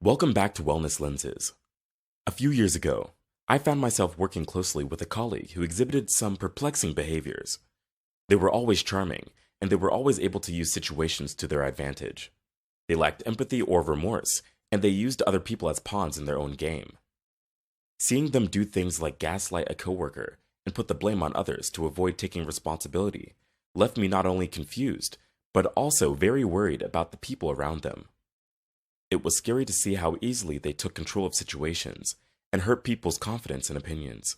Welcome back to Wellness Lenses. A few years ago, I found myself working closely with a colleague who exhibited some perplexing behaviors. They were always charming, and they were always able to use situations to their advantage. They lacked empathy or remorse, and they used other people as pawns in their own game. Seeing them do things like gaslight a coworker and put the blame on others to avoid taking responsibility left me not only confused, but also very worried about the people around them. It was scary to see how easily they took control of situations and hurt people's confidence and opinions.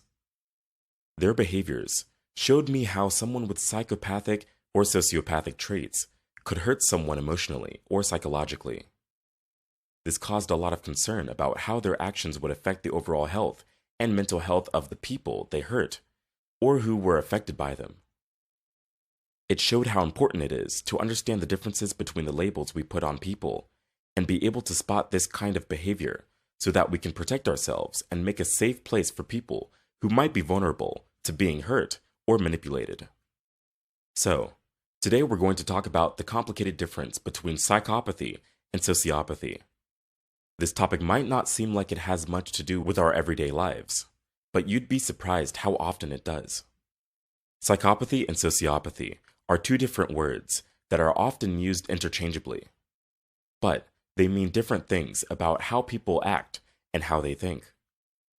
Their behaviors showed me how someone with psychopathic or sociopathic traits could hurt someone emotionally or psychologically. This caused a lot of concern about how their actions would affect the overall health and mental health of the people they hurt or who were affected by them. It showed how important it is to understand the differences between the labels we put on people and be able to spot this kind of behavior so that we can protect ourselves and make a safe place for people who might be vulnerable to being hurt or manipulated. So, today we're going to talk about the complicated difference between psychopathy and sociopathy. This topic might not seem like it has much to do with our everyday lives, but you'd be surprised how often it does. Psychopathy and sociopathy are two different words that are often used interchangeably, but they mean different things about how people act and how they think.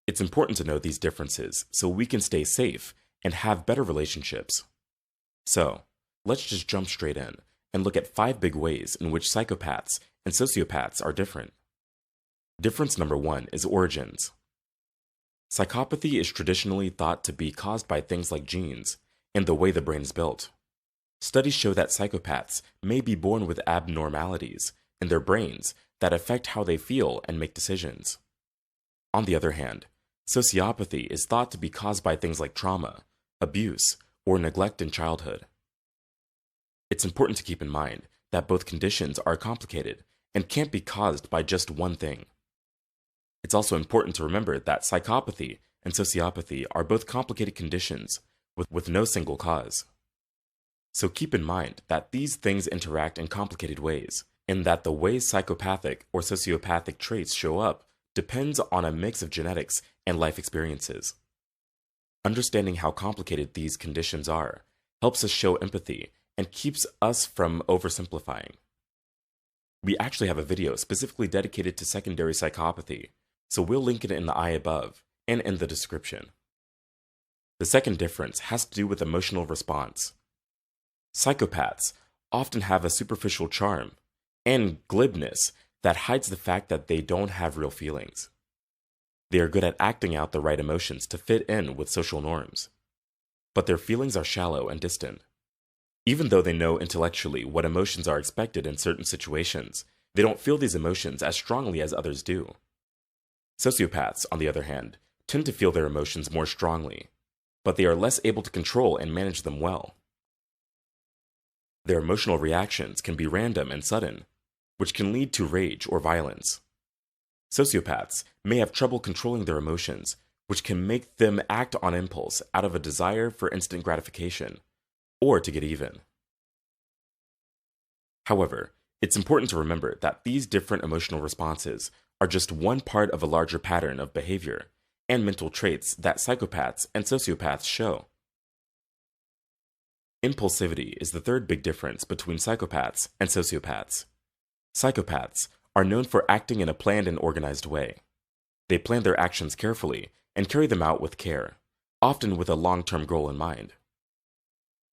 It's important to know these differences so we can stay safe and have better relationships. So, let's just jump straight in and look at 5 big ways in which psychopaths and sociopaths are different. Difference number 1 is origins. Psychopathy is traditionally thought to be caused by things like genes and the way the brain is built. Studies show that psychopaths may be born with abnormalities in their brains that affect how they feel and make decisions. On the other hand, sociopathy is thought to be caused by things like trauma, abuse, or neglect in childhood. It's important to keep in mind that both conditions are complicated and can't be caused by just one thing. It's also important to remember that psychopathy and sociopathy are both complicated conditions with no single cause. So keep in mind that these things interact in complicated ways, and that the way psychopathic or sociopathic traits show up depends on a mix of genetics and life experiences. Understanding how complicated these conditions are helps us show empathy and keeps us from oversimplifying. We actually have a video specifically dedicated to secondary psychopathy, so we'll link it in the eye above and in the description. The second difference has to do with emotional response. Psychopaths often have a superficial charm and glibness that hides the fact that they don't have real feelings. They are good at acting out the right emotions to fit in with social norms, but their feelings are shallow and distant. Even though they know intellectually what emotions are expected in certain situations, they don't feel these emotions as strongly as others do. Sociopaths, on the other hand, tend to feel their emotions more strongly, but they are less able to control and manage them well. Their emotional reactions can be random and sudden, which can lead to rage or violence. Sociopaths may have trouble controlling their emotions, which can make them act on impulse out of a desire for instant gratification, or to get even. However, it's important to remember that these different emotional responses are just one part of a larger pattern of behavior and mental traits that psychopaths and sociopaths show. Impulsivity is the third big difference between psychopaths and sociopaths. Psychopaths are known for acting in a planned and organized way. They plan their actions carefully and carry them out with care, often with a long-term goal in mind.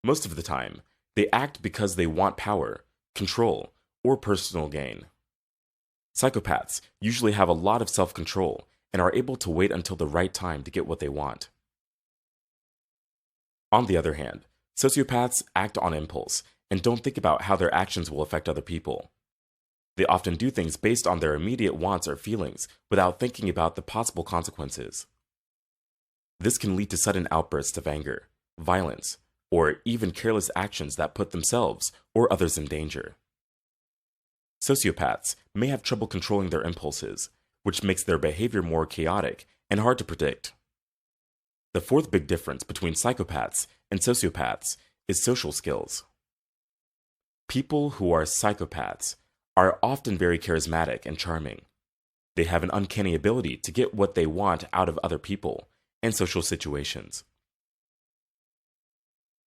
Most of the time, they act because they want power, control, or personal gain. Psychopaths usually have a lot of self-control and are able to wait until the right time to get what they want. On the other hand, sociopaths act on impulse and don't think about how their actions will affect other people. They often do things based on their immediate wants or feelings without thinking about the possible consequences. This can lead to sudden outbursts of anger, violence, or even careless actions that put themselves or others in danger. Sociopaths may have trouble controlling their impulses, which makes their behavior more chaotic and hard to predict. The fourth big difference between psychopaths and sociopaths is social skills. People who are psychopaths are often very charismatic and charming. They have an uncanny ability to get what they want out of other people and social situations.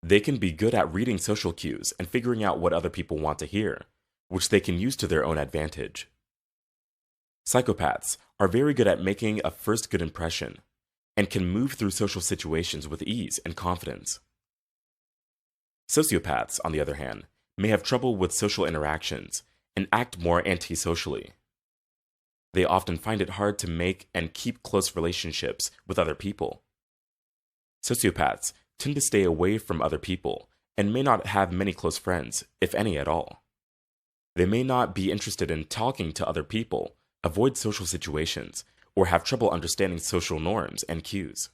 They can be good at reading social cues and figuring out what other people want to hear, which they can use to their own advantage. Psychopaths are very good at making a first good impression and can move through social situations with ease and confidence. Sociopaths, on the other hand, may have trouble with social interactions and act more antisocially. They often find it hard to make and keep close relationships with other people. Sociopaths tend to stay away from other people and may not have many close friends, if any at all. They may not be interested in talking to other people, avoid social situations, or have trouble understanding social norms and cues.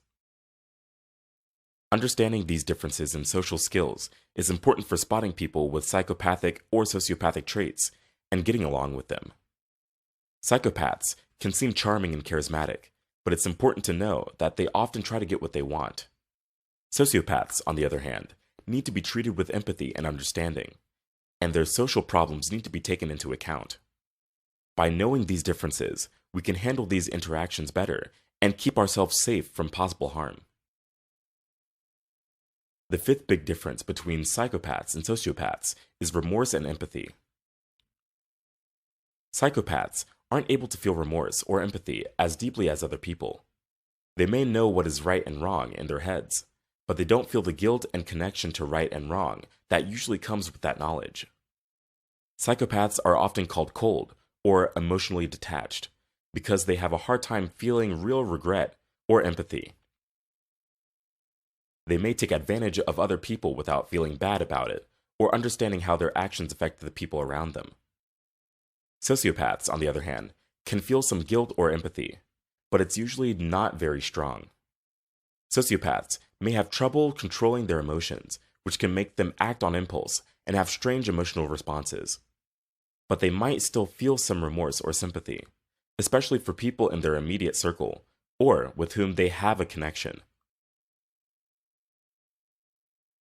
Understanding these differences in social skills is important for spotting people with psychopathic or sociopathic traits and getting along with them. Psychopaths can seem charming and charismatic, but it's important to know that they often try to get what they want. Sociopaths, on the other hand, need to be treated with empathy and understanding, and their social problems need to be taken into account. By knowing these differences, we can handle these interactions better and keep ourselves safe from possible harm. The fifth big difference between psychopaths and sociopaths is remorse and empathy. Psychopaths aren't able to feel remorse or empathy as deeply as other people. They may know what is right and wrong in their heads, but they don't feel the guilt and connection to right and wrong that usually comes with that knowledge. Psychopaths are often called cold or emotionally detached because they have a hard time feeling real regret or empathy. They may take advantage of other people without feeling bad about it or understanding how their actions affect the people around them. Sociopaths, on the other hand, can feel some guilt or empathy, but it's usually not very strong. Sociopaths may have trouble controlling their emotions, which can make them act on impulse and have strange emotional responses. But they might still feel some remorse or sympathy, especially for people in their immediate circle or with whom they have a connection.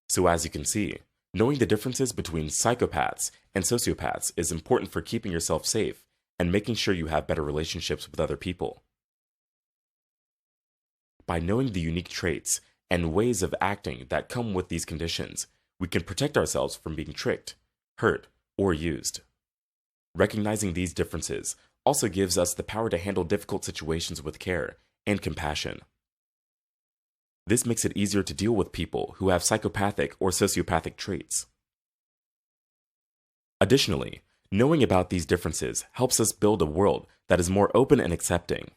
So as you can see, knowing the differences between psychopaths and sociopaths is important for keeping yourself safe and making sure you have better relationships with other people. By knowing the unique traits and ways of acting that come with these conditions, we can protect ourselves from being tricked, hurt, or used. Recognizing these differences also gives us the power to handle difficult situations with care and compassion. This makes it easier to deal with people who have psychopathic or sociopathic traits. Additionally, knowing about these differences helps us build a world that is more open and accepting.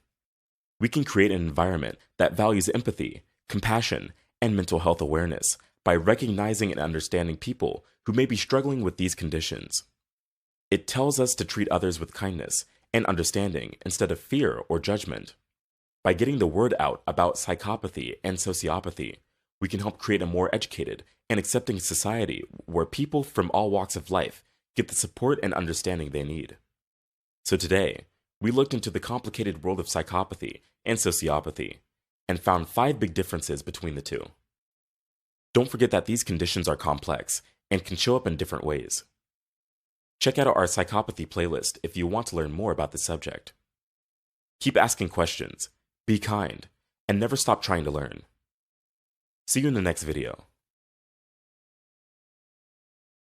We can create an environment that values empathy, compassion, and mental health awareness by recognizing and understanding people who may be struggling with these conditions. It tells us to treat others with kindness and understanding instead of fear or judgment. By getting the word out about psychopathy and sociopathy, we can help create a more educated and accepting society where people from all walks of life get the support and understanding they need. So today, we looked into the complicated world of psychopathy and sociopathy and found 5 big differences between the two. Don't forget that these conditions are complex and can show up in different ways. Check out our psychopathy playlist if you want to learn more about the subject. Keep asking questions, be kind, and never stop trying to learn. See you in the next video.